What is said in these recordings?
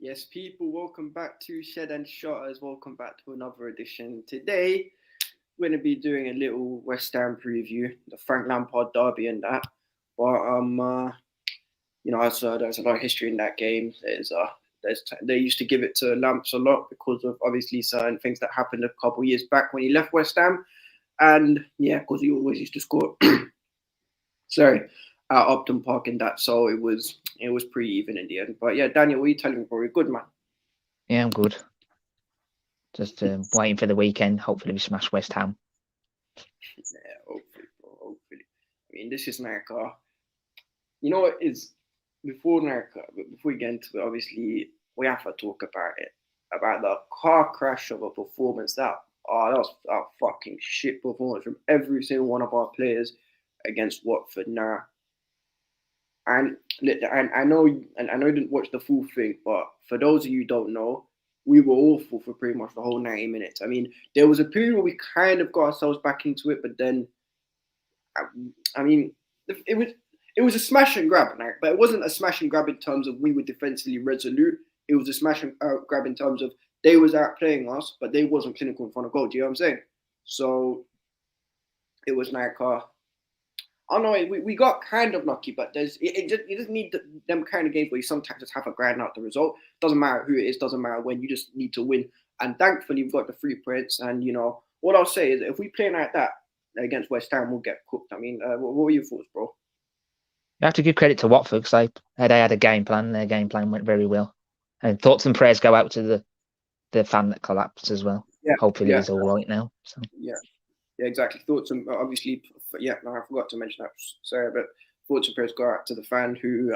Yes, people, welcome back to Shed and Shutters. Welcome back to another edition. Today, we're going to be doing a little West Ham preview, the Frank Lampard Derby and that. But there's a lot of history in that game. They used to give it to Lamps a lot because of obviously certain things that happened a couple of years back when he left West Ham, and yeah, because he always used to score. Sorry, at Upton Park and that. So it was pretty even in the end. But yeah, Daniel, what are you telling me, bro? You're good, man. Yeah, I'm good. Just waiting for the weekend. Hopefully, we smash West Ham. Yeah, hopefully, bro. Hopefully. I mean, this is like, you know what is before we get into it, obviously we have to talk about it about the car crash of a performance that was a fucking shit performance from every single one of our players against Watford. Now, and I know you didn't watch the full thing, but for those of you who don't know, we were awful for pretty much the whole 90 minutes. I mean, there was a period where we kind of got ourselves back into it, but then, I mean, it was it was a smash and grab, but it wasn't a smash and grab in terms of we were defensively resolute. It was a smash and grab in terms of they was outplaying us, but they wasn't clinical in front of goal. Do you know what I'm saying? So it was like, I don't know, we got kind of lucky, but you just need them kind of games where you sometimes just have to grind out the result. Doesn't matter who it is, doesn't matter when, you just need to win. And thankfully, we've got the 3 points. And, what I'll say is if we play like that against West Ham, we'll get cooked. I mean, what were your thoughts, bro? You have to give credit to Watford because they had a game plan. Their game plan went very well. And thoughts and prayers go out to the fan that collapsed as well. Yeah, Hopefully, yeah, he's all right now. So yeah, yeah, exactly. Thoughts and obviously, yeah, no, I forgot to mention that. Sorry, but thoughts and prayers go out to the fan who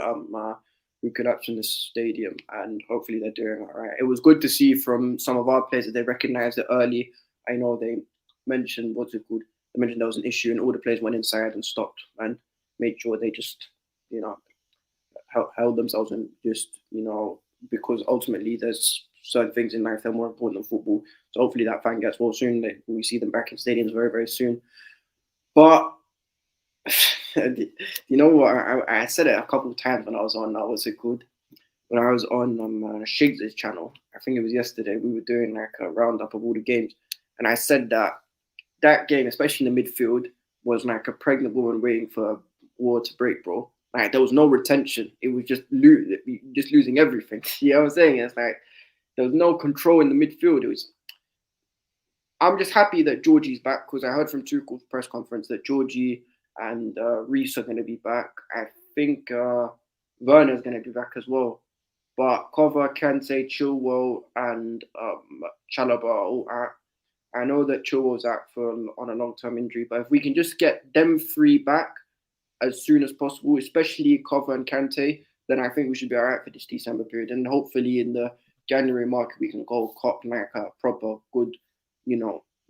collapsed in the stadium, and hopefully they're doing all right. It was good to see from some of our players that they recognised it early. I know they mentioned what's it called? They mentioned there was an issue, and all the players went inside and stopped and made sure they just, you know, held themselves and just, because ultimately there's certain things in life that are more important than football. So hopefully that fan gets well soon. We see them back in stadiums very, very soon. But you know what? I said it a couple of times when I was on. What's it called? When I was on Shiggs' channel, I think it was yesterday. We were doing like a roundup of all the games, and I said that game, especially in the midfield, was like a pregnant woman waiting for war to break, bro. Like there was no retention. It was just losing everything. You know what I'm saying? It's like there was no control in the midfield. I'm just happy that Georgie's back because I heard from Tuchel's press conference that Georgie and Reese are going to be back. I think Werner's going to be back as well. But Cover, Kante, Chilwell, and Chalobah are all out. I know that Chilwell's out on a long-term injury, but if we can just get them three back as soon as possible, especially Cover and Kante, then I think we should be all right for this December period. And hopefully in the January market, we can go cop like a proper good,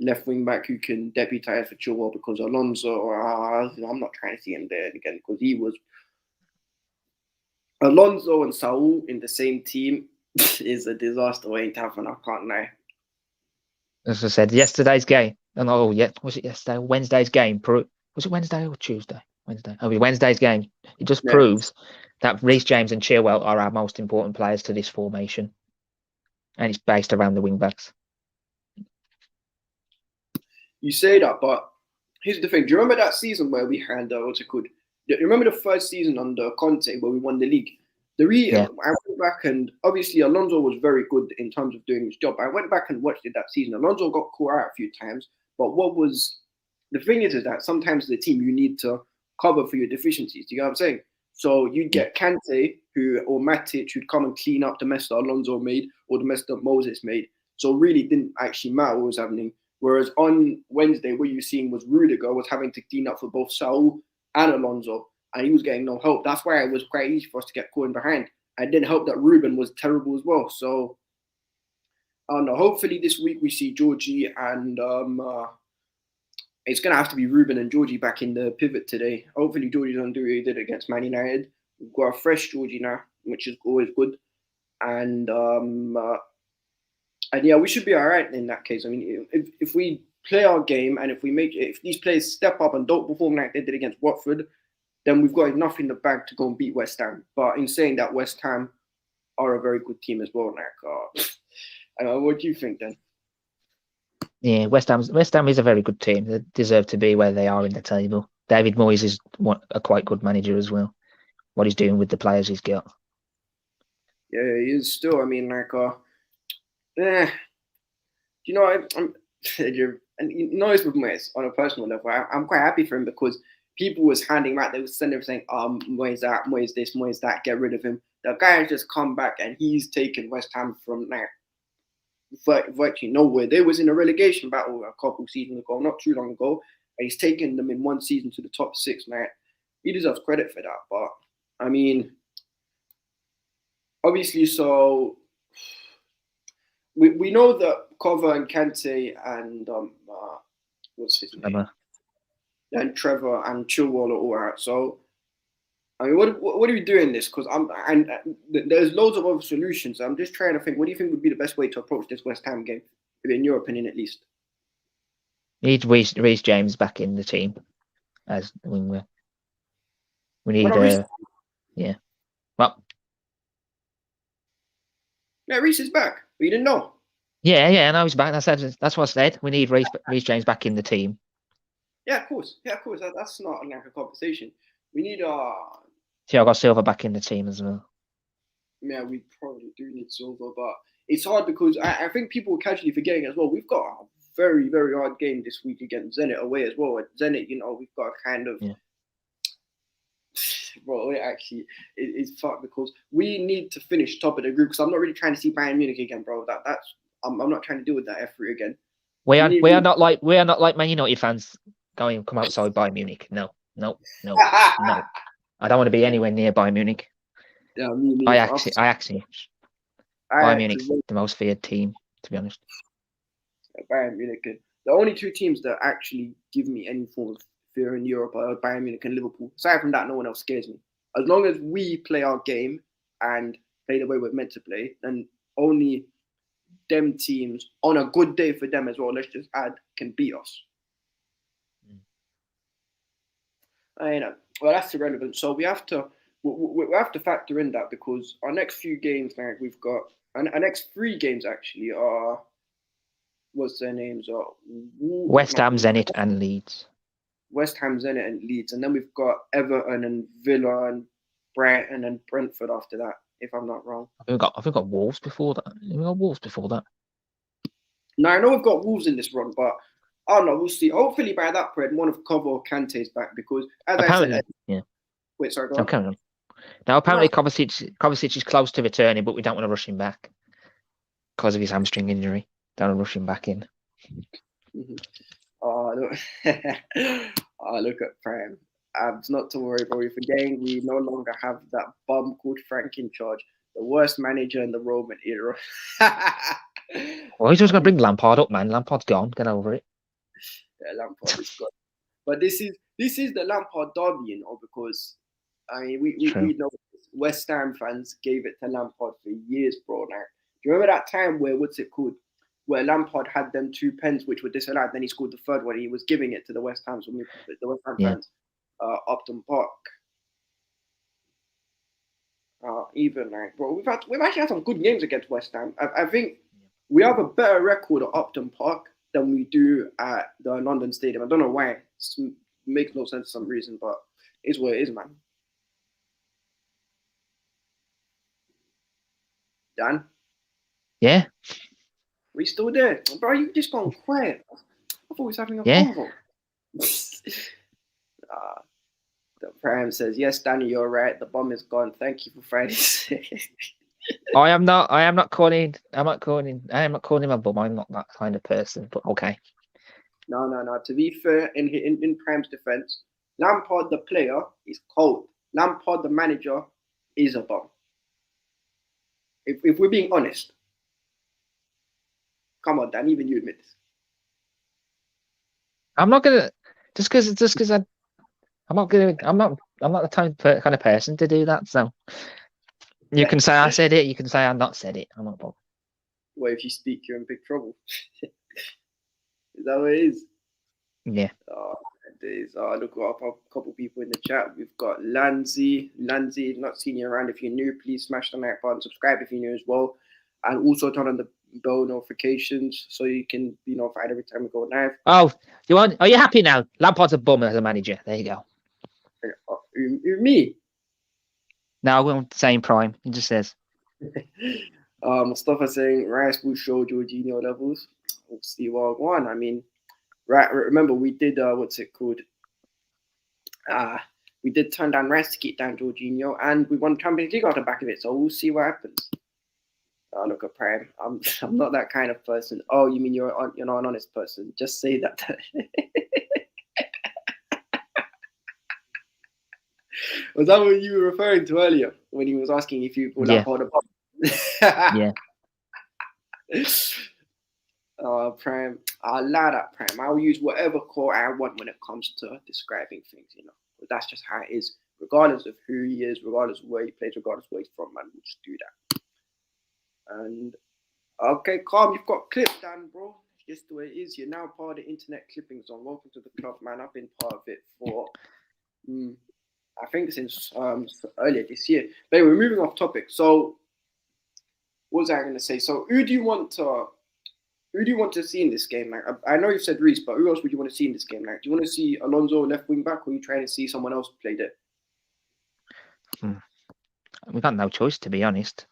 left wing back who can deputize for Chilwell because Alonso, I'm not trying to see him there again because he was Alonso and Saul in the same team is a disaster waiting to happen. I can't lie. as I said, yesterday's game. And was it yesterday? Wednesday's game. Was it Wednesday or Tuesday? Wednesday. Oh, Wednesday's game. It just proves that Reece James and Chilwell are our most important players to this formation, and it's based around the wing backs. You say that, but here's the thing. Do you remember that season where we had what's it called? Do you remember the first season under Conte where we won the league? I went back and obviously Alonso was very good in terms of doing his job. I went back and watched it that season. Alonso got caught out a few times, but the thing is that sometimes the team you need to cover for your deficiencies. Do you get what I'm saying? So you'd get Kante or Matic who'd come and clean up the mess that Alonso made or the mess that Moses made. So it really didn't actually matter what was happening. Whereas on Wednesday, what you're seeing was Rudiger was having to clean up for both Saul and Alonso, and he was getting no help. That's why it was quite easy for us to get caught in behind. And didn't help that Ruben was terrible as well. So, I don't know. Hopefully this week we see Georgie and it's going to have to be Ruben and Georgie back in the pivot today. Hopefully Georgie's going to do what he did against Man United. We've got a fresh Georgie now, which is always good. And yeah, we should be all right in that case. I mean, if we play our game and if these players step up and don't perform like they did against Watford, then we've got enough in the bag to go and beat West Ham. But in saying that, West Ham are a very good team as well. What do you think then? Yeah, West Ham is a very good team. They deserve to be where they are in the table. David Moyes is a quite good manager as well. What he's doing with the players he's got. Yeah, he is still. You know, I'm and you know, it's with Moyes on a personal level. I'm quite happy for him because people was handing him out. They were sending him saying, Moyes that, Moyes this, Moyes that, get rid of him. The guy has just come back and he's taken West Ham from virtually nowhere. They was in a relegation battle a couple seasons ago, not too long ago, and he's taken them in one season to the top 6. He deserves credit for that. But I mean, obviously, so we know that Cover and Kante and what's his name? And Trevor and Chilwell are all out. So I mean, what are we doing this? Because there's loads of other solutions. I'm just trying to think. What do you think would be the best way to approach this West Ham game, in your opinion, at least? Need Reece James back in the team as winger. We need yeah. Well, yeah, Reece is back. We didn't know. Yeah, no, he's back. That's what I said. We need Reece James back in the team. Yeah, of course. That's not like a conversation. We need Thiago Silva back in the team as well. Yeah, we probably do need Silva, but it's hard because I think people are casually forgetting as well. We've got a very, very hard game this week against Zenit away as well. At Zenit, we've got a kind of bro, it's fucked because we need to finish top of the group because I'm not really trying to see Bayern Munich again, bro. I'm not trying to deal with that F3 again. We are not like Man United fans going come outside Bayern Munich. No. I don't want to be anywhere near Bayern Munich. Yeah, Bayern Munich the most feared team, to be honest. Bayern Munich. The only two teams that actually give me any form of fear in Europe are Bayern Munich and Liverpool. Aside from that, no one else scares me. As long as we play our game and play the way we're meant to play, then only them teams, on a good day for them as well, let's just add, can beat us. Well, that's irrelevant. So we have to factor in that because our next few games, we've got, and our next 3 games actually are, what's their names? West Ham, Zenit, and Leeds. West Ham, Zenit, and Leeds, and then we've got Everton and Villa and Brighton and Brentford after that, if I'm not wrong. I think we've got Wolves before that. Now I know we've got Wolves in this run, but I don't know. We'll see. Hopefully by that point, one of Cover or Kante's back because apparently, I said, Wait, sorry. Go on. Okay. Now apparently Kovacic is close to returning, but we don't want to rush him back because of his hamstring injury. Don't want to rush him back in. Mm-hmm. Look at Prem. It's not to worry, but we're forgetting we no longer have that bum called Frank in charge, the worst manager in the Roman era. Well, he's just going to bring Lampard up, man. Lampard's gone. Get over it. Yeah, Lampard is gone. But this is the Lampard Derby, because I mean we know West Ham fans gave it to Lampard for years, bro. Now, do you remember that time where Lampard had them 2 pens which were disallowed, then he scored the third one. He was giving it to the West Ham fans, Upton Park. Bro, we've actually had some good games against West Ham. I think we have a better record at Upton Park than we do at the London Stadium. I don't know why. It makes no sense for some reason, but it's what it is, man. Dan? Yeah. We still there? Bro, you just gone quiet. I thought we was having a convo. The Prime says, yes, Danny, you're right. The bomb is gone. Thank you for Friday's. I am not calling him a bum. I'm not that kind of person, but okay. No. To be fair, in Prime's defense, Lampard the player is cold. Lampard the manager is a bum. If we're being honest. Come on, Dan, even you admit this. I'm not gonna just because I'm not the kind of person to do that. So you can say I said it, you can say I've not said it. I'm not bothered. Well, if you speak, you're in big trouble. Is that what it is? Yeah. Oh, days. Look up a couple people in the chat. We've got Lanzi, not seen you around. If you're new, please smash the like button, subscribe if you're new as well, and also turn on the bell notifications so you can be notified every time we go live. Oh, are you happy now? Lampard's a bum as a manager. There you go. Me? Now we're on the same prime. He just says. Mustafa saying Rice will show Jorginho levels. We'll see what one. I mean, right. Remember we did what's it called? We did turn down Rice to get down Jorginho, and we won Champions League out the back of it. So we'll see what happens. Look at Prime. I'm not that kind of person. Oh, you mean you're not an honest person? Just say that. Was that what you were referring to earlier when he was asking if you would hold a pop? Yeah. Prime. I'll allow that, Prime. I'll use whatever call I want when it comes to describing things, But that's just how it is. Regardless of who he is, regardless of where he plays, regardless of where he's from, man, we'll just do that. And okay, calm. You've got clipped, Dan, bro. Just the way it is. You're now part of the internet clipping zone. Welcome to the club, man. I've been part of it for, I think since earlier this year. But anyway, we're moving off topic. So, what was I going to say? So, who do you want to see in this game? Like, I know you said Reece, but who else would you want to see in this game? Like, do you want to see Alonso left wing back, or are you trying to see someone else play there? We've got no choice, to be honest.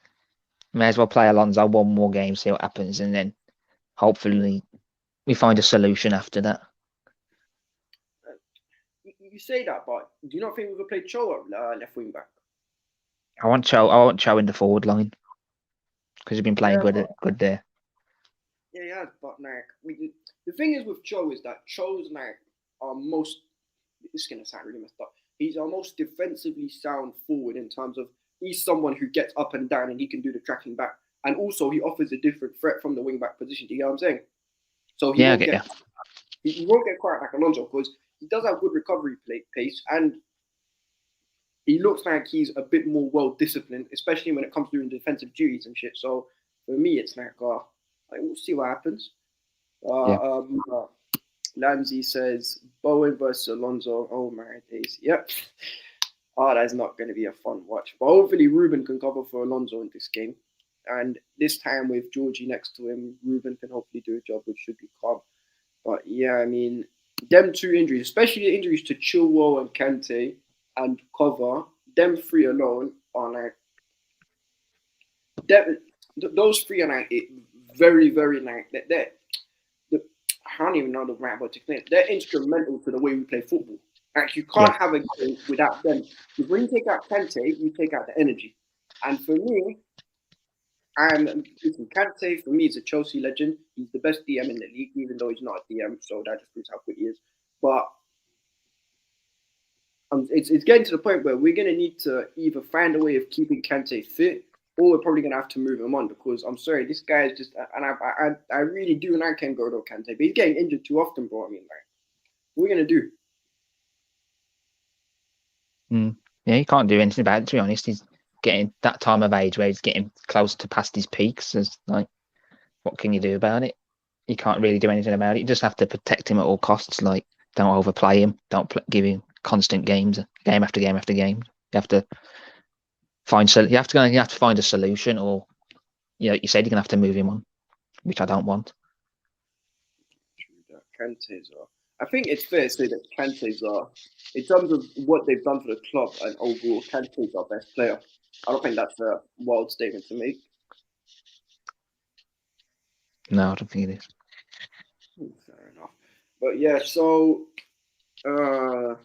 May as well play Alonso one more game, see what happens, and then hopefully we find a solution after that. You say that, but do you not think we could play Cho at left wing back? I want Cho in the forward line because he's been playing good there. Yeah, he has, but the thing is with Cho is that Cho's our most. This is gonna sound really messed up. He's our most defensively sound forward in terms of he's someone who gets up and down and he can do the tracking back, and also he offers a different threat from the wing back position. Do you get what I'm saying? So he won't get quite like Alonso because he does have good recovery pace, and he looks like he's a bit more well disciplined, especially when it comes to doing defensive duties and shit. So for me, it's like we'll see what happens. Lanzi says Bowen versus Alonso. Oh my days. Yep. That's not going to be a fun watch. But hopefully Ruben can cover for Alonso in this game. And this time with Georgie next to him, Ruben can hopefully do a job, which should be calm. But yeah, I mean, them two injuries, especially the injuries to Chilwell and Kante and cover, them three alone are those three are very, very they're I don't even know the right word to explain. They're instrumental to the way we play football. Like you can't have a game without them. Because when you take out Kante, you take out the energy. And for me, Kante for me is a Chelsea legend. He's the best DM in the league, even though he's not a DM. So that just proves how good he is. But it's getting to the point where we're going to need to either find a way of keeping Kante fit, or we're probably going to have to move him on because I'm sorry, this guy is just, and I really do, and I can go to Kante, but he's getting injured too often, bro. I mean, what are we going to do? Yeah, he can't do anything about it, to be honest. He's getting that time of age where he's getting close to past his peaks. What can you do about it? You can't really do anything about it. You just have to protect him at all costs. Don't overplay him. Don't give him constant games, game after game after game. You have to find a solution, or you said you're gonna have to move him on, which I don't want. I think it's fair to say that Kante's are, in terms of what they've done for the club and overall, Kante's our best player. I don't think that's a wild statement to make. No, I don't think it is. Fair enough. But yeah, so I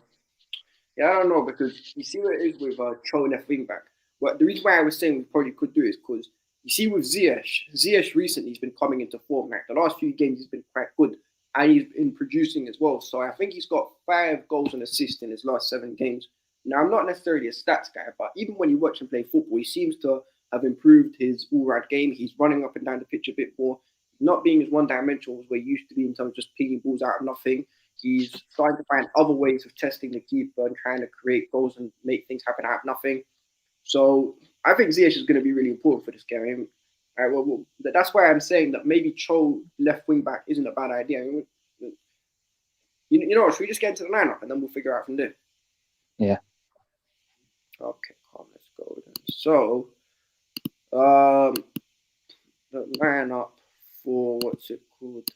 don't know, because you see what it is with Cho left wing back. Well, the reason why I was saying we probably could do is because you see with Ziyech recently he's been coming into form. The last few games he's been quite good, and he's been producing as well. So I think he's got 5 goals and assists in his last 7 games. Now I'm not necessarily a stats guy, but even when you watch him play football, he seems to have improved his all-round game. He's running up and down the pitch a bit more, not being as one-dimensional as where he used to be in terms of just picking balls out of nothing. He's starting to find other ways of testing the keeper and trying to create goals and make things happen out of nothing. So I think Ziyech is going to be really important for this game. That's why I'm saying that maybe Cho left wing back isn't a bad idea. You know what? Should we just get into the lineup and then we'll figure out from there? Yeah. Okay, calm. Let's go then. So, the lineup for what's it called?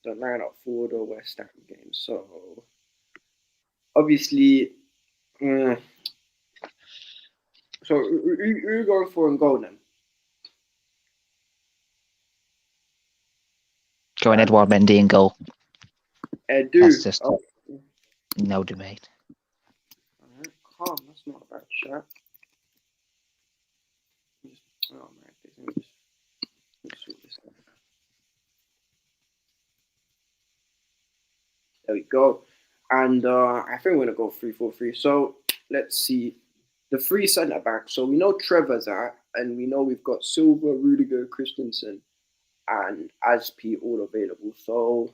The lineup for the West Ham game. So, obviously, so who you going for in goal then? Going Edouard Mendy in goal. Edu. That's just no debate. Alright, calm. That's not a bad shot. Oh man, let me just sort this out. There we go. And I think we're gonna go 3-4-3. So let's see. The three centre backs. So we know Trevor's out, and we know we've got Silva, Rudiger, Christensen, and Aspi all available. So,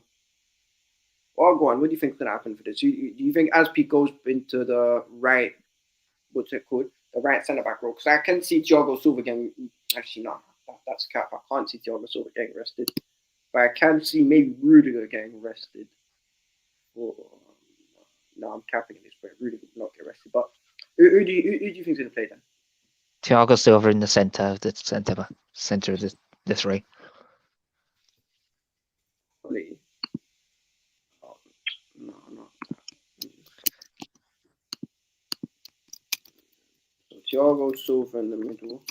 well, go on. What do you think's gonna happen for this? Do you think Aspi goes into the right? What's it called? The right centre back role? Because I can see Thiago Silva getting. Actually, no, that's cap. I can't see Thiago Silva getting rested, but I can see maybe Rudiger getting rested. Or, no, I'm capping in this, but Rudiger will not get rested. But who do you think is going to play then? Thiago Silva in the centre of the three. Probably. Oh, no, not that. So Thiago Silva in the middle.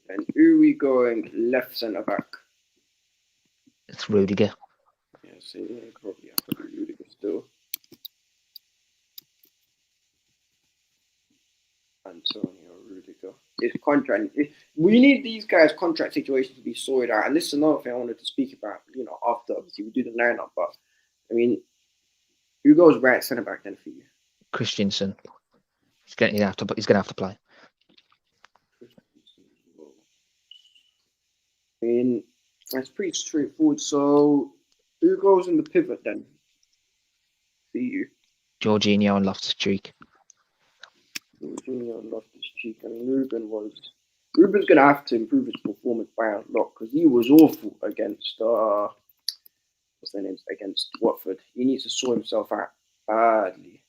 And who we going left centre back? It's Rudiger. Yeah, so yeah, probably have to be Rudiger still. Antonio Rudiger. His contract. We need these guys' contract situations to be sorted out, and this is another thing I wanted to speak about. You know, after obviously we do the lineup, but I mean, who goes right centre back then for you? Christensen. He's gonna have to play. I mean, that's pretty straightforward. So, who goes in the pivot then? For you? Jorginho and Loftus-Cheek. Jorginho and Loftus-Cheek. I mean, Ruben's going to have to improve his performance by a lot because he was awful against against Watford. He needs to sort himself out badly.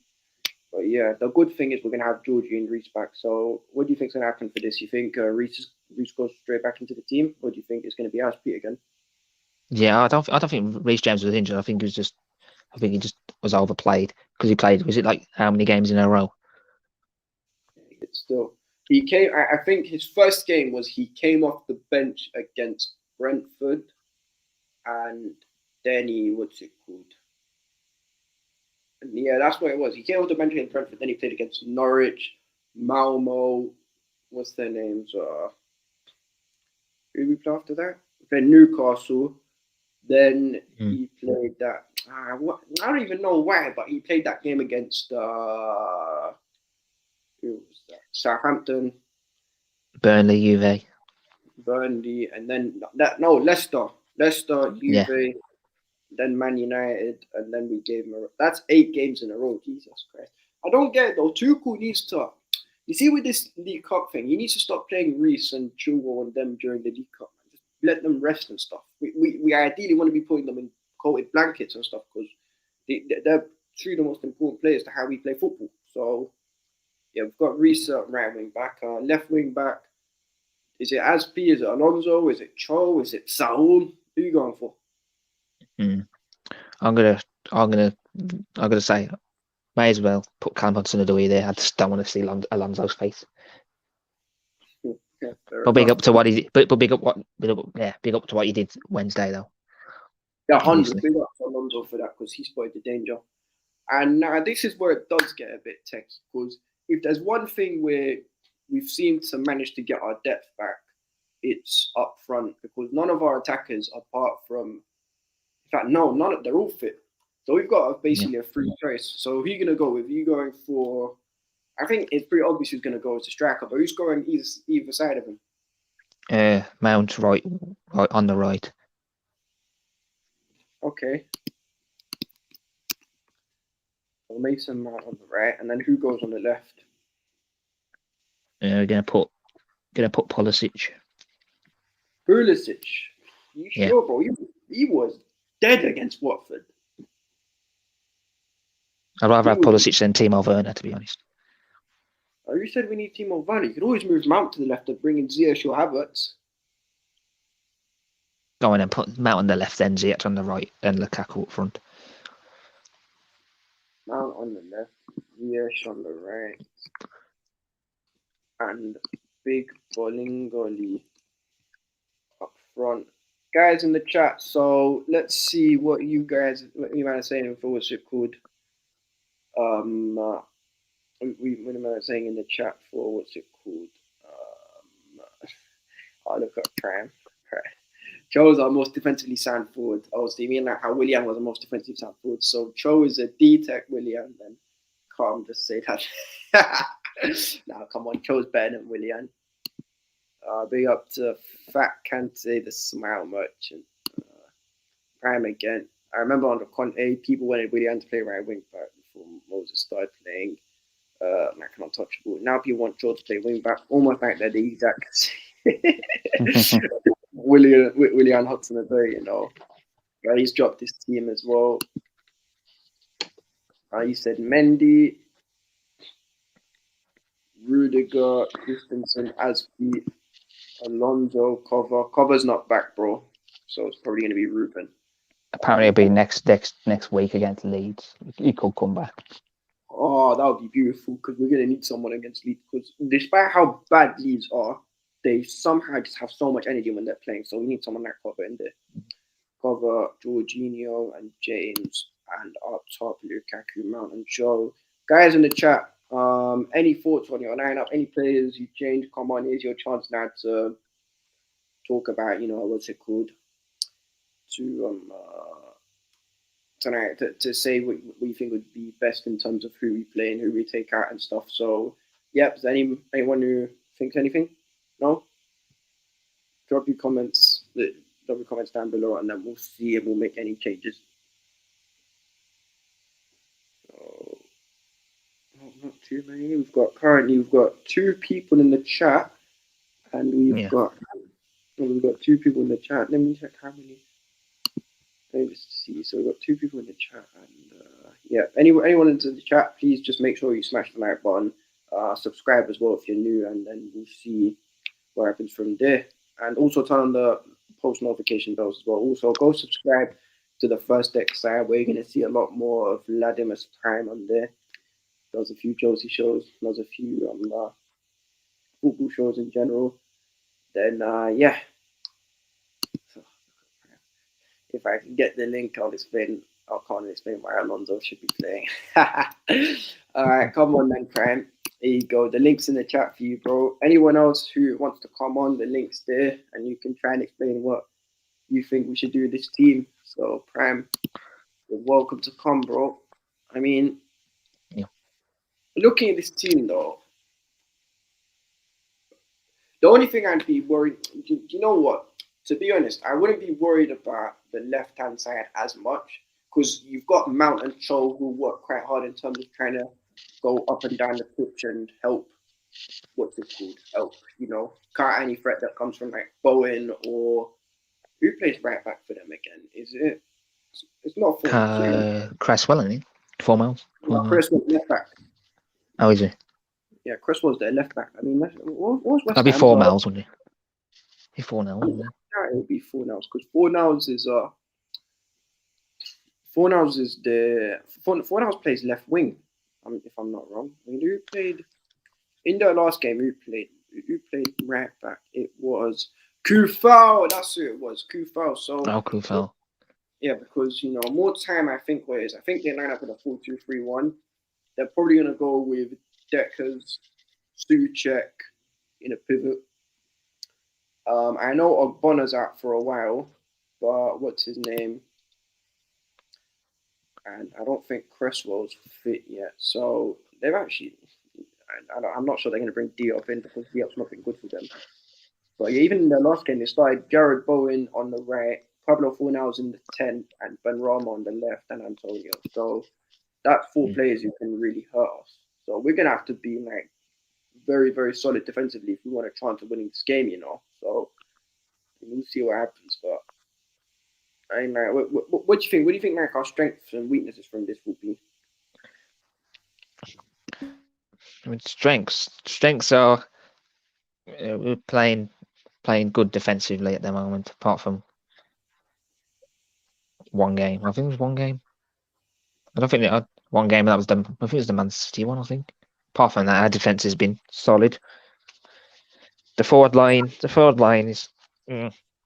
But yeah, the good thing is we're going to have Georgie and Reece back. So what do you think is going to happen for this? You think Reece goes straight back into the team, or do you think it's going to be Aspi again? Yeah, I don't think Reece James was injured. I think he just was overplayed because he played. Was it like how many games in a row? It's still he came. I think his first game was he came off the bench against Brentford, and then what's it called? And yeah, that's what it was. He came off the bench against Brentford. Then he played against Norwich, Malmo. What's their names? Who we played after that? We played Newcastle. Then he played that. I don't even know why, but he played that game against who was that? Southampton, Burnley, Juve. Burnley, and then Leicester, Juve, then Man United, and then we gave him that's 8 games in a row. Jesus Christ. I don't get it though. Tuchel needs to, you see with this League Cup thing, he needs to stop playing Reece and Chilwell and them during the League Cup. Man. Just let them rest and stuff. We ideally want to be putting them in coated blankets and stuff because they're 2 of the most important players to how we play football. So yeah, we've got Reece right wing back, left wing back. Is it Aspi? Is it Alonso? Is it Cho? Is it Saul? Who are you going for? I'm gonna say, may as well put Callum Hudson-Odoi there. I just don't want to see Alonso's face. Yeah, but big up to what he, but big up to what he did Wednesday though. Yeah, 100. Big up to Alonso for that because he spotted the danger. And this is where it does get a bit techy because if there's one thing where we've seemed to manage to get our depth back, it's up front because none of our attackers, apart from, in fact, they're all fit. So we've got basically a free choice. So who are you going to go with? Are you going for, I think it's pretty obvious who's going to go as a striker, but who's going either side of him? Mount right on the right. Okay. So Mason Mount on the right, and then who goes on the left? We're gonna put Pulisic. Pulisic. You Yeah. sure, bro? He was dead against Watford. I'd rather He have was. Pulisic than Timo Werner, to be honest. You said we need Timo Werner. You could always move Mount to the left and bring in Ziyech or Havertz. Go in and put Mount on the left, then Ziyech on the right, and Lukaku up front. Mount on the left, Ziyech on the right, and Big Bolingoli up front. Guys in the chat, so let's see what you might have saying for what's it called. What am I saying in the chat for what's it called? I'll look up Prime. Cho is our most defensively sound forward. Obviously, me and like how Willian was the most defensive sound forward. So Cho is a D-Tech Willian, then can't just say that. Now, come on, Cho's better than Willian. Big up to Fat Kante, the Smile Merchant. Prime again. I remember under Conte, people wanted Willian to play right wing back before Moses started playing like an untouchable. Now people want Cho to play wing back, almost like they're the exact Willian Hudson-Odoi, you know. He's dropped his team as well. He said Mendy, Rudiger, Christensen, Aspi, Alonso, Cover's not back, bro. So it's probably going to be Ruben. Apparently, it'll be next week against Leeds. He could come back. Oh, that would be beautiful because we're going to need someone against Leeds. Because despite how bad Leeds are, they somehow just have so much energy when they're playing. So we need someone like Cover in there. Cover, Jorginho and James, and up top, Lukaku, Mount and Joe. Guys in the chat, any thoughts on your lineup? Any players you changed? Come on, here's your chance now to talk about, what's it called? Tonight to say what you think would be best in terms of who we play and who we take out and stuff. So, yep. Is anyone who thinks anything? No. Drop your comments down below, and then we'll see if we'll make any changes. So, not too many. We've got 2 people in the chat, and we've got 2 people in the chat. Let me check how many. Let me just see. So we've got 2 people in the chat, and anyone into the chat, please just make sure you smash the like button, subscribe as well if you're new, and then we'll see what happens from there. And also turn on the post notification bells as well. Also, go subscribe to the First Deck side where you're going to see a lot more of Vladimir's time on there. Does a few Chelsea shows, does a few football shows in general. Then, So, if I can get the link, I can't explain why Alonso should be playing. All right, come on then, Prime. There you go. The link's in the chat for you, bro. Anyone else who wants to come on, the link's there, and you can try and explain what you think we should do with this team. So, Prime, you're welcome to come, bro. I mean, looking at this team, though, the only thing I'd be worried, you know what? To be honest, I wouldn't be worried about the left-hand side as much because you've got Mount and Cho who work quite hard in terms of trying to go up and down the pitch and help, cut any threat that comes from like Bowen or who plays right back for them again? It's not Cresswell, isn't he? 4 miles. Cresswell left back. How is it? Yeah, Cresswell's their left back. I mean, what's West That'd be Ham's 4 miles, wouldn't it? Be 4 now, wouldn't it? Yeah, it would be 4 now because 4 now is 4 now is the 4 now plays left wing. If I'm not wrong. I mean, who played in the last game? Who played right back? It was Kufal. That's who it was. Kufal. So Kufal. Yeah, because more time. I think they line up with a 4-2-3-1. They're probably gonna go with Deckers, Souček in a pivot. I know Ogbona's out for a while, but what's his name? And I don't think Cresswell's fit yet. So they've actually, I'm not sure they're going to bring Diop in because Diop's not been good for them. But yeah, even in the last game, they started Jared Bowen on the right, Pablo Fornals in the 10th, and Benrahma on the left, and Antonio. So that's 4 players who can really hurt us. So we're going to have to be like very, very solid defensively if we want a chance of winning this game, So we'll see what happens. But And what do you think? What do you think like our strengths and weaknesses from this will be? I mean, strengths are we're playing good defensively at the moment, apart from one game. I think it was one game. I don't think one game that was I think it was the Man City one. I think. Apart from that, our defense has been solid. The forward line is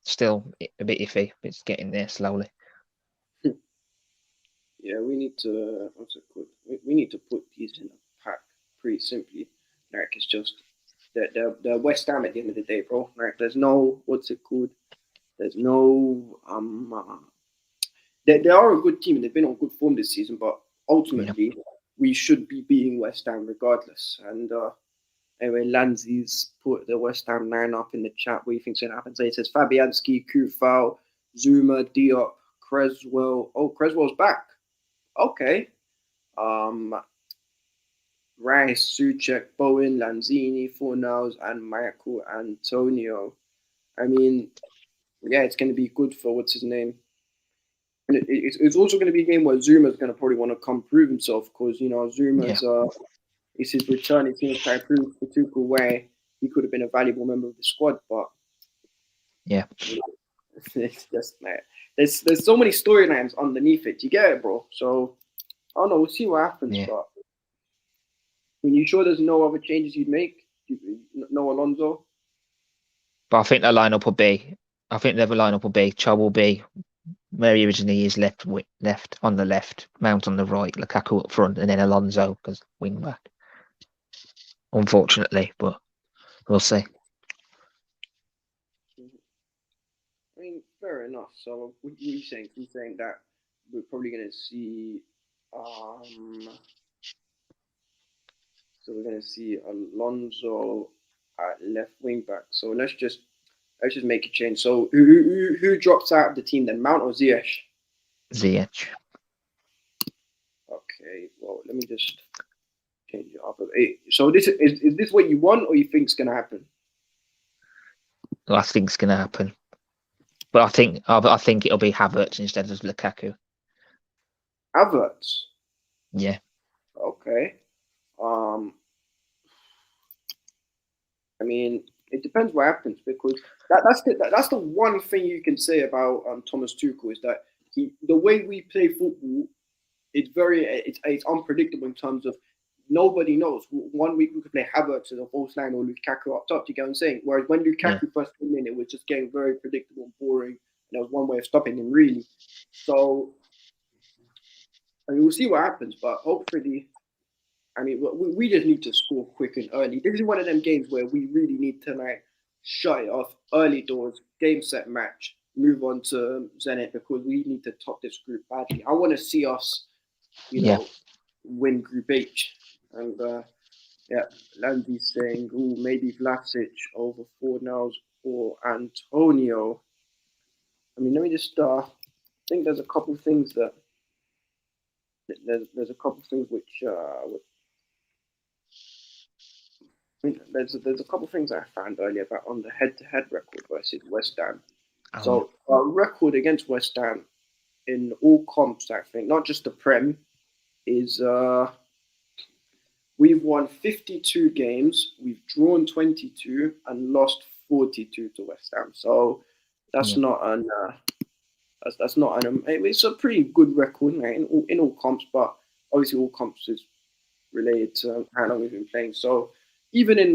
still a bit iffy, but it's getting there slowly. Yeah, we need to what's it called? We need to put these in a pack pretty simply. Like it's just the West Ham at the end of the day, bro. Like there's no what's it called? There's no they are a good team and they've been on good form this season, but ultimately we should be beating West Ham regardless. And anyway, Lanzi's put the West Ham line up in the chat. What do you think's going to happen? So he says Fabianski, Kufal, Zuma, Diop, Creswell. Oh, Creswell's back. Okay. Rice, Suchek, Bowen, Lanzini, Fornals, and Michael Antonio. I mean, yeah, it's going to be good for what's his name. And it's also going to be a game where Zuma's going to probably want to come prove himself because, you know, Zuma's it's his return. It seems to prove for Tuchel where he could have been a valuable member of the squad, but it's just like there's so many storylines underneath it. You get it, bro? So I don't know. We'll see what happens. Yeah. But are you sure there's no other changes you'd make? No Alonso? But I think the lineup will be. I think the lineup will be. Cho will be where he originally is, left on the left, Mount on the right, Lukaku up front, and then Alonso because wing back. Unfortunately, but we'll see. I mean, fair enough. So what are you saying? You're saying that we're probably going to see. So we're going to see Alonso at left wing back. So let's just make a change. So who drops out of the team then? Mount or Ziyech? Ziyech. Okay. Well, let me just change it up a bit. So this is this what you want or you think is going to happen? Well, I think it's going to happen, but I think it'll be Havertz instead of Lukaku. Havertz. Yeah. Okay. I mean, it depends what happens because that's the one thing you can say about Thomas Tuchel is that the way we play football, it's unpredictable in terms of nobody knows. 1 week we could play Havertz as a false line or Lukaku up top. You get what I'm saying? Whereas when Lukaku first came in, it was just getting very predictable and boring, and there was one way of stopping him really. So I mean, we'll see what happens, but hopefully. I mean, we just need to score quick and early. This is one of them games where we really need to like shut it off early doors, game set match, move on to Zenit because we need to top this group badly. I want to see us, win Group H. And Landy's saying, maybe Vlasic over Fornals or Antonio. I mean, let me just I think there's a couple of things that there's a couple of things which there's a couple of things I found earlier about on the head-to-head record versus West Ham. So our record against West Ham in all comps, I think, not just the Prem, is we've won 52 games, we've drawn 22, and lost 42 to West Ham. So that's not an it's a pretty good record in all comps, but obviously all comps is related to how long we've been playing. So even in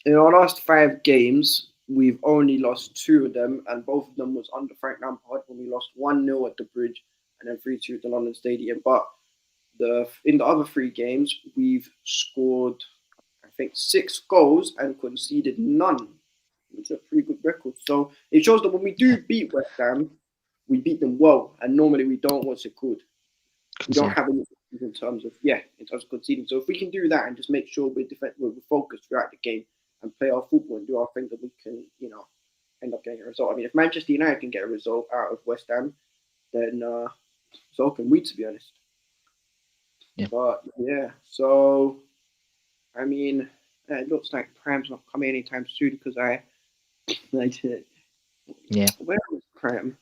in our last 5 games, we've only lost 2 of them, and both of them was under Frank Lampard when we lost 1-0 at the Bridge and then 3-2 at the London Stadium. But in the other 3 games, we've scored, I think, 6 goals and conceded none. It's a pretty good record. So it shows that when we do beat West Ham, we beat them well, and normally we don't. What's it called? We don't have any in terms of conceding. So if we can do that and just make sure we're focused throughout the game and play our football and do our thing, that we can, end up getting a result. I mean, if Manchester United can get a result out of West Ham, then so can we, to be honest. Yeah. But yeah, so I mean, it looks like Prem's not coming anytime soon because I did. Yeah. Where was Prem?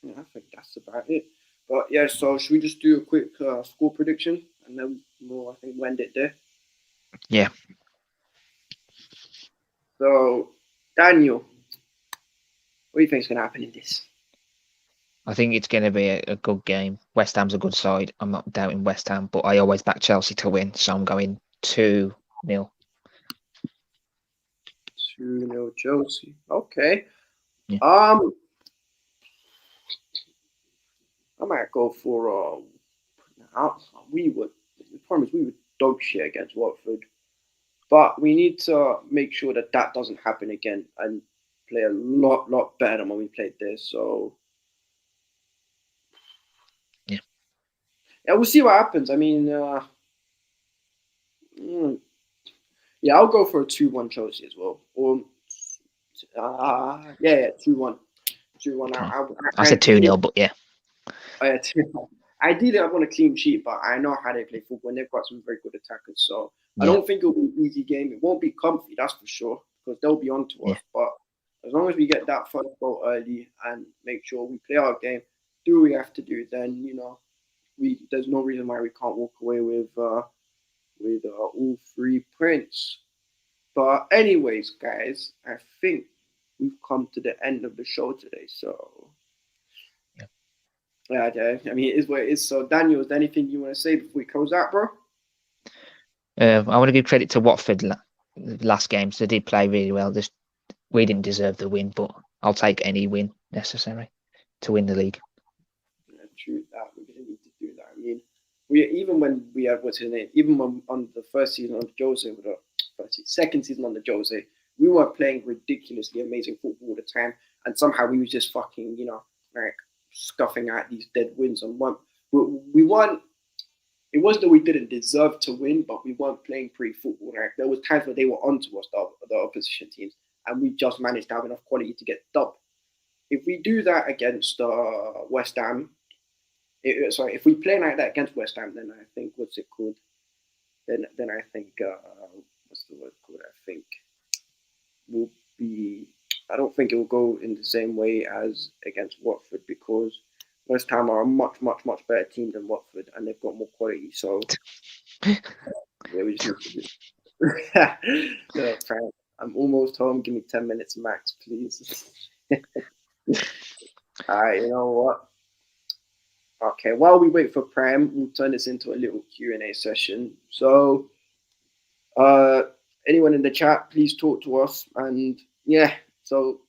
Yeah, I think that's about it. But yeah, so should we just do a quick score prediction and then I think we'll end it there. Yeah. So Daniel, what do you think is going to happen in this? I think it's going to be a good game. West Ham's a good side. I'm not doubting West Ham, but I always back Chelsea to win, so I'm going 2-0. 2-0 Chelsea. Okay. Yeah. I might go for we would. The problem is we would dog shit against Watford, but we need to make sure that that doesn't happen again and play a lot better than when we played there. So Yeah, we'll see what happens. I mean, yeah, I'll go for a 2-1 Chelsea as well. Or yeah, 2-1. 2-1. I said 2-0, but yeah. Yeah, 2-1. Ideally, I want a clean sheet, but I know how they play football, and they've got some very good attackers. So I don't think it'll be an easy game. It won't be comfy, that's for sure, because they'll be on to us. But as long as we get that first goal early and make sure we play our game, do what we have to do, then there's no reason why we can't walk away with all 3 points. But anyways, guys, I think we've come to the end of the show today. So yeah, I mean, it is what it is. So Daniel, is there anything you want to say before we close out, bro? I want to give credit to Watford last game. So they did play really well. We didn't deserve the win, but I'll take any win necessary to win the league. Yeah, true that. We're going to need to do that. I mean, even when we had even when on the first season on Jose, second season on the Jose, we were playing ridiculously amazing football all the time, and somehow we were just fucking, like scuffing out these dead wins and we won. It wasn't that we didn't deserve to win, but we weren't playing pretty football. Like there was times where they were onto us, the opposition teams, and we just managed to have enough quality to get dubbed. If we do that against West Ham, if we play like that against West Ham, then I think what's it called? Then I think what's the word called? I think will be. I don't think it will go in the same way as against Watford because West Ham are a much better team than Watford, and they've got more quality. So yeah, we just need to do. No, Frank, I'm almost home. Give me 10 minutes max, please. All right, you know what? Okay, while we wait for Prem, we'll turn this into a little Q&A session. So, anyone in the chat, please talk to us. And yeah, so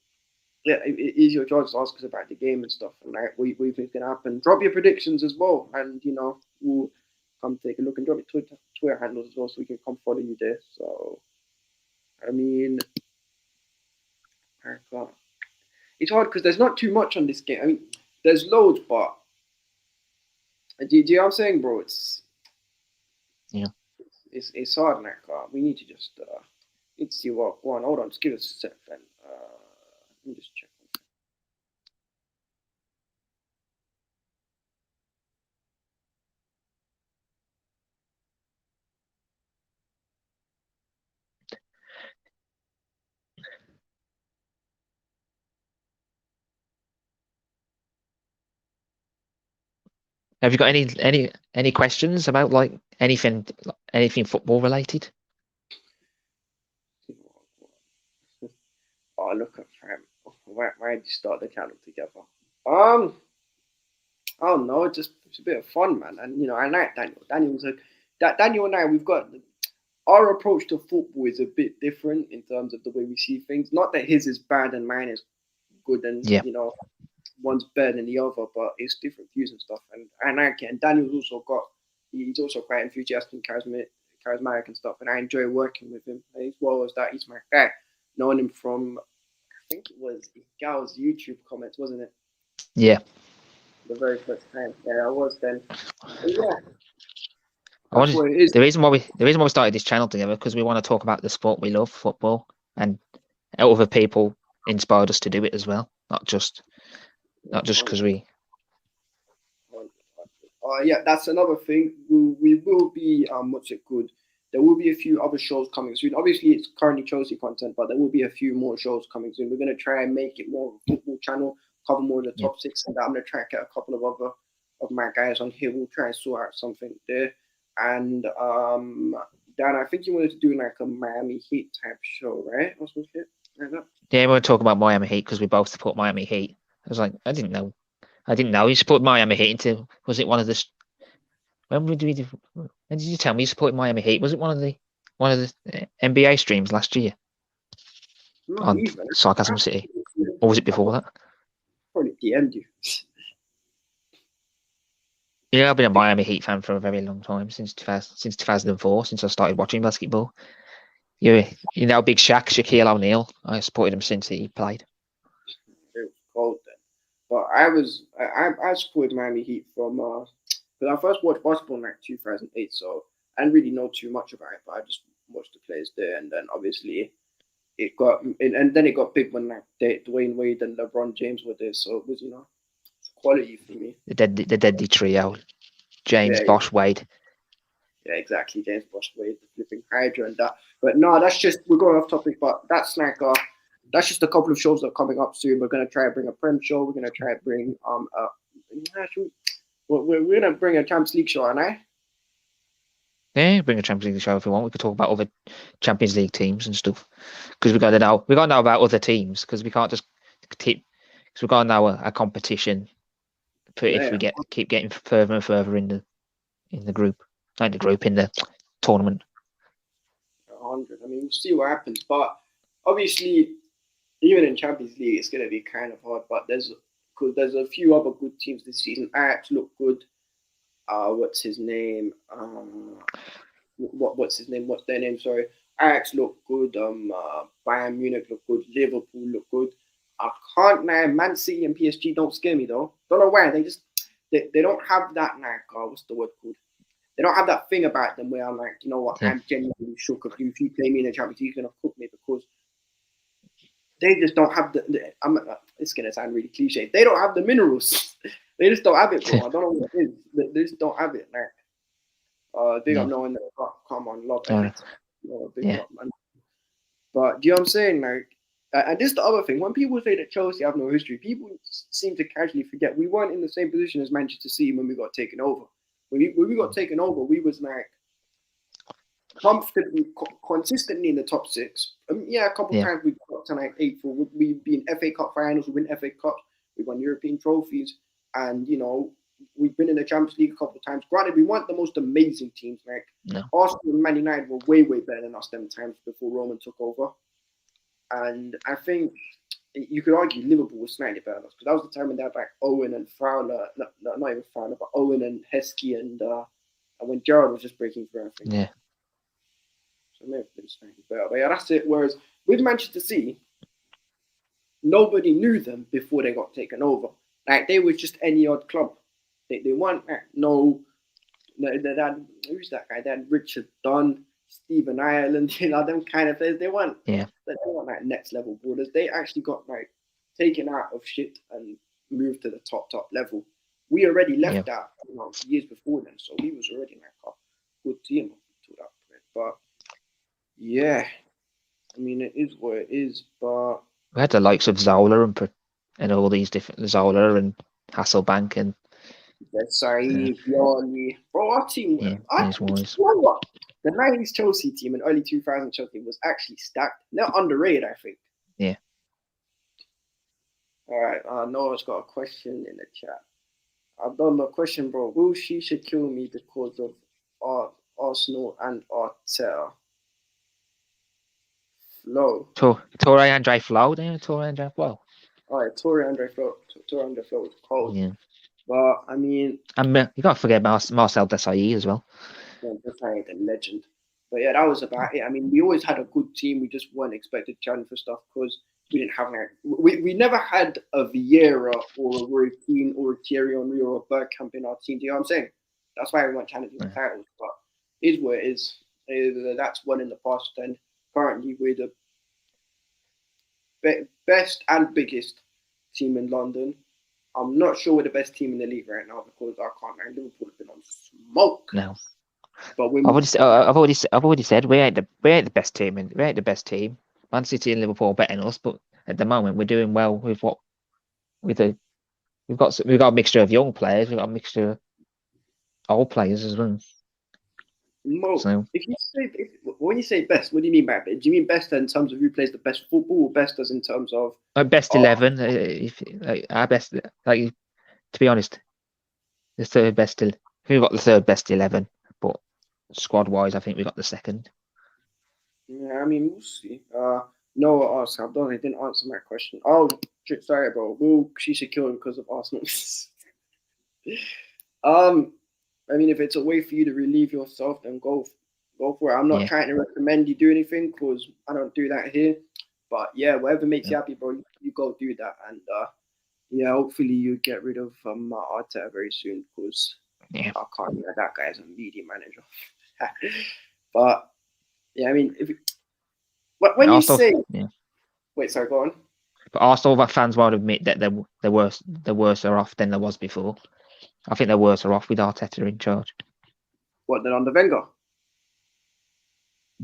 yeah, it is your choice to ask us about the game and stuff, and like what you think is gonna happen. Drop your predictions as well, and we'll come take a look and drop your Twitter handles as well, so we can come follow you there. So, I mean, it's hard because there's not too much on this game. I mean, there's loads, but do you know what I'm saying, bro? It's hard, like we need to just need to see what. Go on, hold on, just give us a second. Let me just check. Have you got any questions about like anything football related? Oh, look at Fram. Why did you start the channel together? I don't know. It's a bit of fun, man. And I like Daniel. Daniel and I, we've got our approach to football is a bit different in terms of the way we see things. Not that his is bad and mine is good, and one's better than the other, but it's different views and stuff. And I can. Daniel's he's also quite enthusiastic and charismatic and stuff, and I enjoy working with him. And as well as that, he's my guy. Knowing him from, I think it was Gal's YouTube comments, wasn't it? Yeah. The very first time. Yeah, I was then. But yeah. The reason why we started this channel together because we want to talk about the sport we love, football, and other people inspired us to do it as well. Not just because we. Yeah, that's another thing. We will be what's it called? There will be a few other shows coming soon. Obviously, it's currently Chelsea content, but there will be a few more shows coming soon. We're going to try and make it more of a football channel, cover more of the top six, and I'm gonna try and get a couple of other of my guys on here. We'll try and sort out something there. And Dan, I think you wanted to do like a Miami Heat type show, right? Or some shit like that. Yeah, we're talking about Miami Heat because we both support Miami Heat. I was like, I didn't know you support Miami Heat until was it one of the when did you tell me you supported Miami Heat? Was it one of the NBA streams last year on Sarcasm City, or was it before that? Probably DM'd you. Yeah, I've been a Miami Heat fan for a very long time, since 2004, since I started watching basketball. You know, big Shaquille O'Neal. I supported him since he played. It was cold then, but I supported Miami Heat from because I first watched basketball in like 2008, so I didn't really know too much about it, but I just watched the players there, and then obviously it got and then it got big when like Dwayne Wade and LeBron James were there, so it was quality for me. The deadly trio, James Bosh Wade. Yeah, exactly. James Bosh Wade, the flipping Hydra and that. But no, that's just we're going off topic. But that's like that's just a couple of shows that are coming up soon. We're gonna try to bring a Prem show. We're gonna try to bring we're gonna bring a Champions League show, aren't I? Yeah, bring a Champions League show if we want. We could talk about other Champions League teams and stuff, because we got to know about other teams, because we can't just keep. Because we got to know a competition. If we keep getting further and further in the group, not the group, in the tournament. 100. I mean, we'll see what happens. But obviously, even in Champions League, it's gonna be kind of hard. But there's a few other good teams this season. Ajax look good. What's his name? What's his name? What's their name? Sorry. Ajax look good. Bayern Munich look good. Liverpool look good. I can't lie. Man City and PSG don't scare me though. Don't know why. They don't have that like what's the word called? They don't have that thing about them where I'm like, you know what? I'm genuinely shook if you play me in the Champions League, you're gonna cook me, because they just don't have it's gonna sound really cliche. They don't have the minerals. They just don't have it, bro. I don't know what it is. They just don't have it. Like, big up knowing that. Come on, love it. Big up, man. But do you know what I'm saying? Like, and this is the other thing. When people say that Chelsea have no history, people seem to casually forget we weren't in the same position as Manchester City when we got taken over. When we got taken over, we was like comfortably, consistently in the top six. A couple times we got up to like 8th. We've been FA Cup finals. We win FA Cups. We won European trophies, and we've been in the Champions League a couple of times. Granted, we weren't the most amazing teams. Like Arsenal and Man United were way better than us them times before Roman took over. And I think you could argue Liverpool was slightly better than us, because that was the time when they had like Owen and Fowler, not even Fowler, but Owen and Heskey, and when Gerrard was just breaking through, I think. Yeah. So maybe it was slightly better. But yeah, that's it. Whereas with Manchester City, nobody knew them before they got taken over. Like, they were just any odd club. They weren't like, they had, who's that guy? They had Richard Dunn, Stephen Ireland, them kind of players. They weren't like next level borders. They actually got like taken out of shit and moved to the top level. We already left that years before then, so we was already like a good team to that point. But yeah, I mean, it is what it is. But we had the likes of Zola and all these different Zola and Hasselbank and Saeed, Yarni. Bro, our team. The 90s Chelsea team and early 2000s Chelsea was actually stacked. They're underrated, I think. Yeah. All right. Noah's got a question in the chat. I don't know. Question, bro. Will Shisha kill me because of Arsenal and Arteta? Flo. Torre Andre Flo. Torre Andre Flo. All right. Torre Andre Flo was cold. Yeah. But I mean, and you can't forget Marcel Desailly as well. Yeah, Desailly, the legend. But yeah, that was about it. I mean, we always had a good team. We just weren't expected to challenge for stuff because we didn't have we never had a Vieira or a Roy Keane or a Thierry Henry or a Bergkamp in our team. Do you know what I'm saying? That's why we weren't challenging the titles. But it is what it is. That's one in the past, and currently we're the best and biggest team in London. I'm not sure we're the best team in the league right now because I can't. Liverpool have been on smoke. No, but I've already said we ain't the best team, and we ain't the best team. Man City and Liverpool are better than us, but at the moment we're doing well with what we've got a mixture of young players, we've got a mixture of old players as well. Mo, So when you say best, what do you mean by it? Do you mean best in terms of who plays the best football, or best as in terms of best 11? If our best, like to be honest, the third best. We've got the third best 11, but squad wise, I think we got the second. Yeah, I mean, we'll see. No, asked. I didn't answer my question. Oh, sorry, bro. Will she secure him because of Arsenal? I mean, if it's a way for you to relieve yourself, then go for it. I'm not trying to recommend you do anything because I don't do that here. But yeah, whatever makes you happy, bro, you go do that. And yeah, hopefully you get rid of Arteta very soon because I can't let that guy as a media manager. But yeah, I mean, when you say, wait, sorry, go on. But Arsenal fans won't admit that they're worse off than there was before. I think they're worse off with Arteta in charge. What, than under Wenger?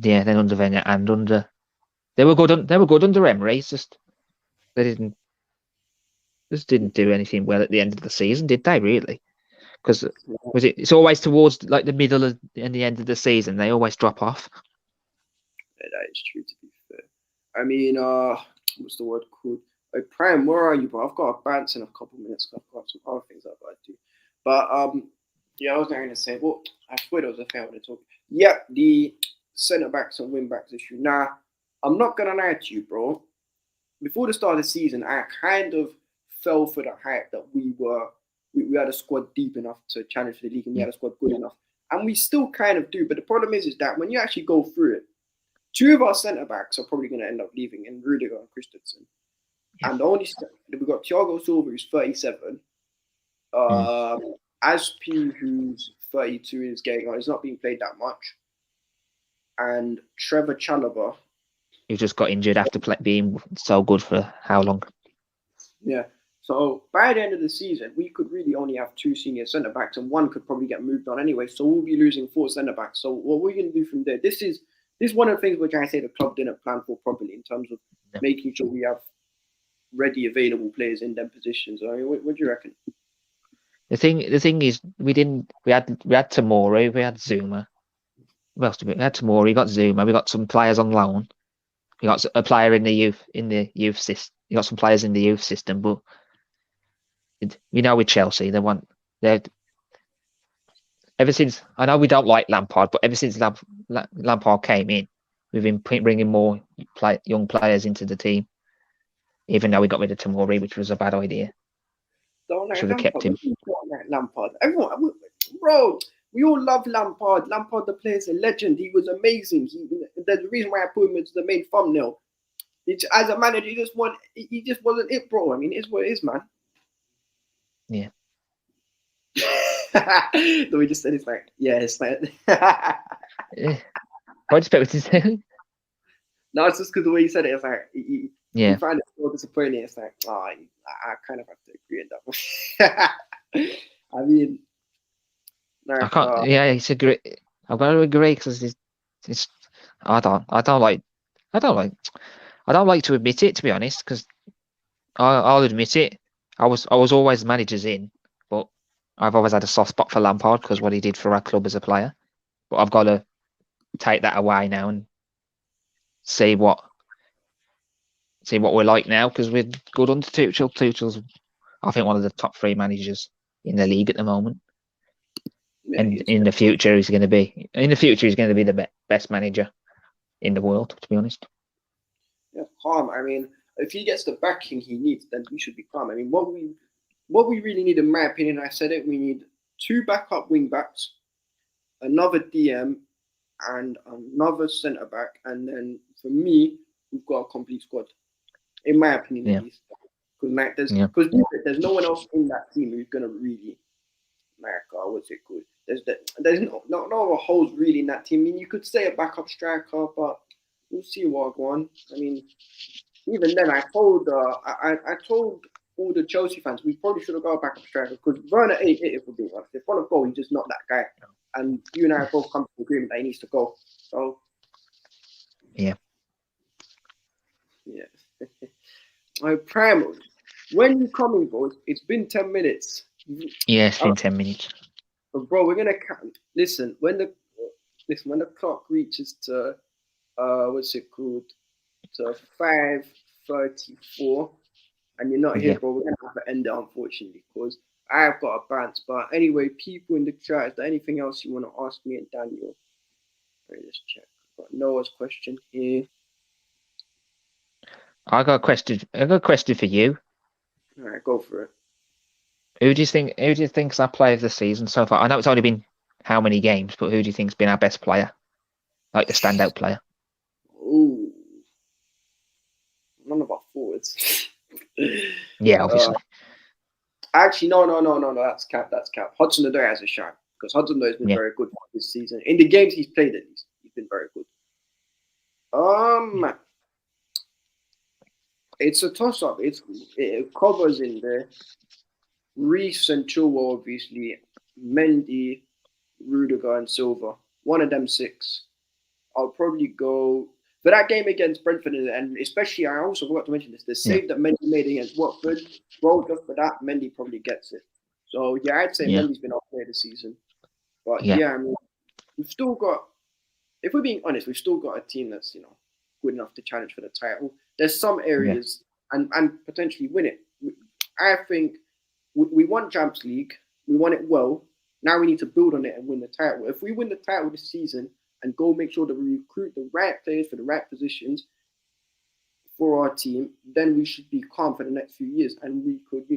Yeah, then under Wenger and under they were good under Emery. It's just they didn't do anything well at the end of the season, did they? Really? Because it's always towards like the middle and the end of the season they always drop off. Yeah, that is true. To be fair, I mean, what's the word called? Like, Prime, where are you, bro? I've got a bounce in a couple minutes. I've got some other things I've got to do. But yeah, I was going to say, well, I swear there was a thing I want to talk. Yeah, the centre backs and wing backs issue. Nah, I'm not gonna lie to you, bro. Before the start of the season, I kind of fell for the hype that we had a squad deep enough to challenge for the league, and we had a squad good enough, and we still kind of do. But the problem is that when you actually go through it, two of our centre backs are probably going to end up leaving, in Rudiger and Christensen. And the only we've got Thiago Silva, who's 37, Aspi, who's 32, is getting on. He's not being played that much, and Trevor Chalobah. He just got injured after being so good for how long? Yeah. So by the end of the season, we could really only have two senior centre backs, and one could probably get moved on anyway. So we'll be losing 4 centre backs. So what we're going to do from there? This is one of the things which I say the club didn't plan for properly in terms of making sure we have ready available players in them positions. I mean, what do you reckon? The thing is, we had Tamori, we had Zuma. What else did we had? Tamori, we got Zuma, we got some players on loan. We got a player in the youth system. You got some players in the youth system, but with Chelsea, ever since, I know we don't like Lampard, but ever since Lampard came in, we've been bringing more young players into the team. Even though we got rid of Tamori, which was a bad idea. Should have kept him. Lampard. Everyone, bro, we all love Lampard. Lampard, the player, is a legend. He was amazing. There's the reason why I put him into the main thumbnail. As a manager, he just wasn't it, bro. I mean, it's what it is, man. Yeah. So we just said it's like, yeah, it's like. What do you expect to say? No, it's just because the way you said it, it's like, you find it so disappointing. It's like, I kind of have to agree with that. I mean, I can't. It's a great. I've got to agree because it's. I don't like to admit it, to be honest, because I'll admit it. I was always managers in, but I've always had a soft spot for Lampard because what he did for our club as a player. But I've got to take that away now and see what we're like now, because we're good under Tuchel. Tuchel's, I think, one of the top 3 managers in the league at the moment. Yeah, and in the future, he's going to be the best manager in the world, to be honest. Yeah, calm. I mean, if he gets the backing he needs, then he should be calm. I mean, what we really need, in my opinion, I said it, we need 2 backup wing backs, another DM, and another centre back, and then for me, we've got a complete squad. In my opinion, at least, because there's no one else in that team who's gonna really, what's it called? There's no holes really in that team. I mean, you could say a backup striker, but we'll see what go on. I mean, even then, I told all the Chelsea fans we probably should have got a backup striker because Werner ain't it, if we're being honest. If one of goal, he's just not that guy. And you and I both come to agreement that he needs to go. So yeah. My Prime. When you coming, bro? It's been 10 minutes. Yeah, it's been 10 minutes. But bro, we're gonna listen when the clock reaches to what's it called, to 5:34, and you're not here, Yeah. bro. We're gonna have to end it, unfortunately, because I've got a bounce. But anyway, people in the chat, is there anything else you want to ask me and Daniel? Let me just check. I've got Noah's question here. I got a question for you. All right, go for it. Who do you think's our player of the season so far? I know it's only been how many games, but who do you think's been our best player? Like the standout player? Ooh. None of our forwards. Yeah, obviously. Actually, no. That's cap. Hudson-Odoi has a shot because Hudson-Odoi has been very good this season. In the games he's played, at least, he's been very good. It's a toss-up. It covers in there. Reece and Chilwell, obviously. Mendy, Rudiger, and Silva. One of them 6. I'll probably go for that game against Brentford, and especially I also forgot to mention this: the save that Mendy made against Watford, bro. Just for that, Mendy probably gets it. So yeah, I'd say Mendy's been our player this season. But yeah, I mean, we've still got. If we're being honest, we've still got a team that's good enough to challenge for the title. There's some areas and potentially win it. I think we won Champions League. We won it well. Now we need to build on it and win the title. If we win the title this season and go make sure that we recruit the right players for the right positions for our team, then we should be calm for the next few years. And we could,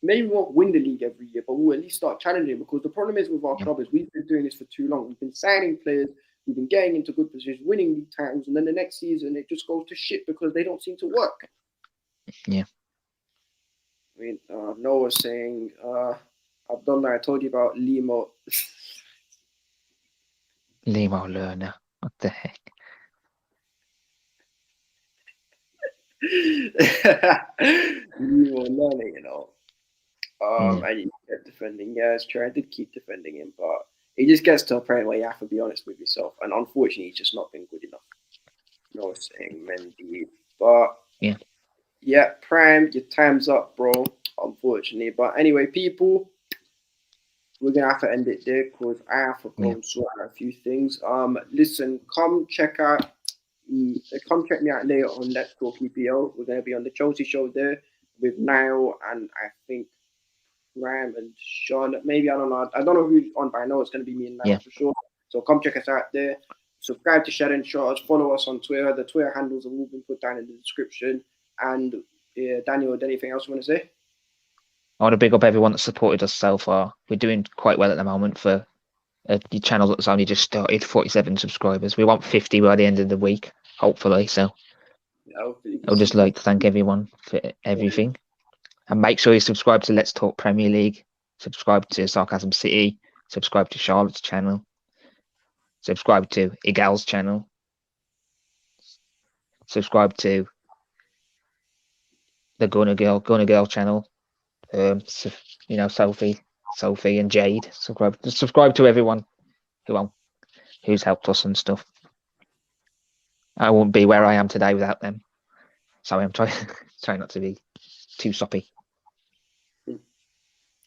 maybe we won't win the league every year, but we'll at least start challenging, because the problem is with our club is we've been doing this for too long. We've been signing players, we've been getting into good positions, winning league titles, and then the next season it just goes to shit because they don't seem to work. Yeah. I mean, Noah's saying, Abdullah, I told you about Limo. Limo Lerner. What the heck? Limo Lerner, and he kept defending. Yeah, it's true. I did keep defending him, but it just gets to a point where you have to be honest with yourself. And unfortunately, he's just not been good enough. Noah's saying Mendy. But yeah, Prime, your time's up, bro. Unfortunately. But anyway, people, we're gonna have to end it there because I have to go and sort out a few things. Listen, come check me out later on Let's Talk EPL. We're gonna be on the Chelsea show there with Niall and I think Ram and Charlotte. Maybe I don't know who's on, but I know it's gonna be me and Niall for sure. So come check us out there. Subscribe to Shed and Shorts. Follow us on Twitter. The Twitter handles have all been put down in the description. And Daniel, anything else you want to say? I want to big up everyone that supported us so far. We're doing quite well at the moment for the channel that's only just started, 47 subscribers. We want 50 by the end of the week, hopefully. So I'd just like to thank everyone for everything. And make sure you subscribe to Let's Talk Premier League, subscribe to Sarcasm City, subscribe to Charlotte's channel, subscribe to Igal's channel, subscribe to the Gunner Girl channel. Sophie and Jade. Subscribe to everyone who's helped us and stuff. I wouldn't be where I am today without them. So I'm trying not to be too soppy.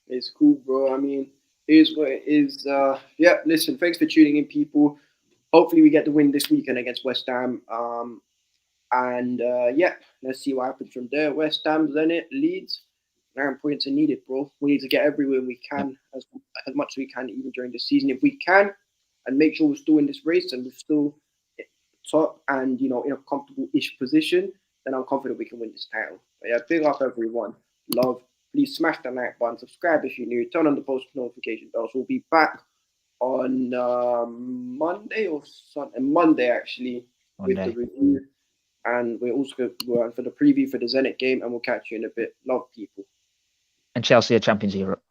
It's cool, bro. I mean, it is what it is. Listen, thanks for tuning in, people. Hopefully we get the win this weekend against West Ham. Let's see what happens from there. West Ham, Zenit, Leeds. 9 points are needed, bro. We need to get everywhere we can, as much as we can, even during the season. If we can, and make sure we're still in this race and we're still top and, in a comfortable-ish position, then I'm confident we can win this title. But yeah, big up everyone. Love. Please smash the like button. Subscribe if you're new. Turn on the post notification bells. We'll be back on Monday or Sunday. Monday, actually, with the review. And we're also going for the preview for the Zenit game, and we'll catch you in a bit. Love, people. And Chelsea are champions of Europe.